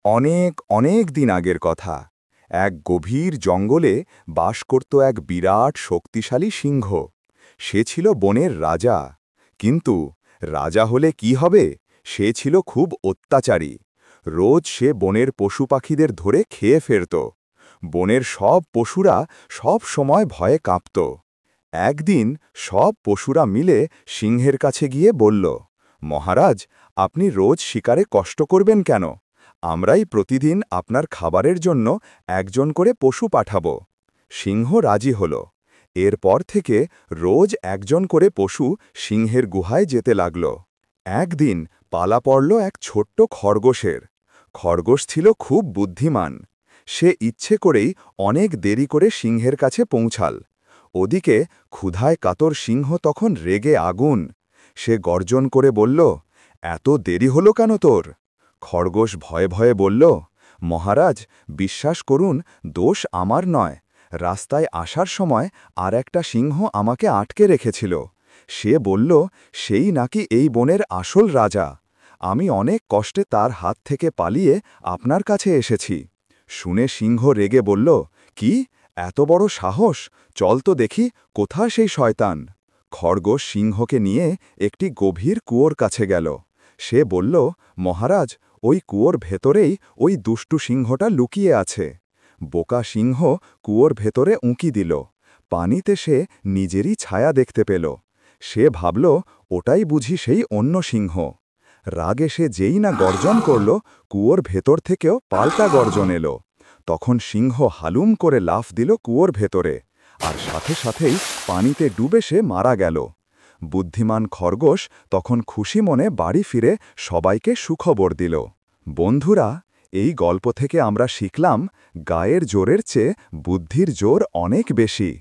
অনেক অনেক দিন আগের কথা। এক গভীর জঙ্গলে বাস করত এক বিরাট শক্তিশালী সিংহ। সে ছিল বনের রাজা। কিন্তু রাজা হলে কি হবে, সে ছিল খুব অত্যাচারী। রোজ সে বনের পশু পাখিদের ধরে খেয়ে ফেলত। বনের সব পশুরা সব সময় ভয়ে কাঁপত। একদিন সব পশুরা মিলে সিংহের কাছে গিয়ে বলল, মহারাজ, আপনি রোজ শিকারে কষ্ট করবেন কেন? আমরাই প্রতিদিন আপনার খাবারের জন্য একজন করে পশু পাঠাব। সিংহ রাজি হল। এরপর থেকে রোজ একজন করে পশু সিংহের গুহায় যেতে লাগল। একদিন পালা পড়ল এক ছোট্ট খরগোশের। খরগোশ ছিল খুব বুদ্ধিমান। সে ইচ্ছে করেই অনেক দেরি করে সিংহের কাছে পৌঁছাল। ওদিকে ক্ষুধায় কাতর সিংহ তখন রেগে আগুন। সে গর্জন করে বলল, এত দেরি হলো কেন তোর? খরগোশ ভয়ে ভয়ে বলল, মহারাজ, বিশ্বাস করুন, দোষ আমার নয়। রাস্তায় আসার সময় আর একটা সিংহ আমাকে আটকে রেখেছিল। সে বলল, সেই নাকি এই বনের আসল রাজা। আমি অনেক কষ্টে তার হাত থেকে পালিয়ে আপনার কাছে এসেছি। শুনে সিংহ রেগে বলল, কি, এত বড় সাহস? চল তো দেখি কোথা সেই শয়তান। খরগোশ সিংহকে নিয়ে একটি গভীর কুয়োর কাছে গেল। সে বলল, মহারাজ, ওই কুয়োর ভেতরেই ওই দুষ্টু সিংহটা লুকিয়ে আছে। বোকা সিংহ কুয়োর ভেতরে উঁকি দিল। পানিতে সে নিজেরই ছায়া দেখতে পেল। সে ভাবল, ওটাই বুঝি সেই অন্য সিংহ। রাগে সে যেই না গর্জন করল, কুয়োর ভেতর থেকেও পাল্টা গর্জন এলো। তখন সিংহ হালুম করে লাফ দিল কুয়োর ভেতরে, আর সাথে সাথেই পানিতে ডুবে সে মারা গেল। বুদ্ধিমান খরগোশ তখন খুশি মনে বাড়ি ফিরে সবাইকে সুখবর দিল। বন্ধুরা, এই গল্প থেকে আমরা শিখলাম, গায়ের জোরের চেয়ে বুদ্ধির জোর অনেক বেশি।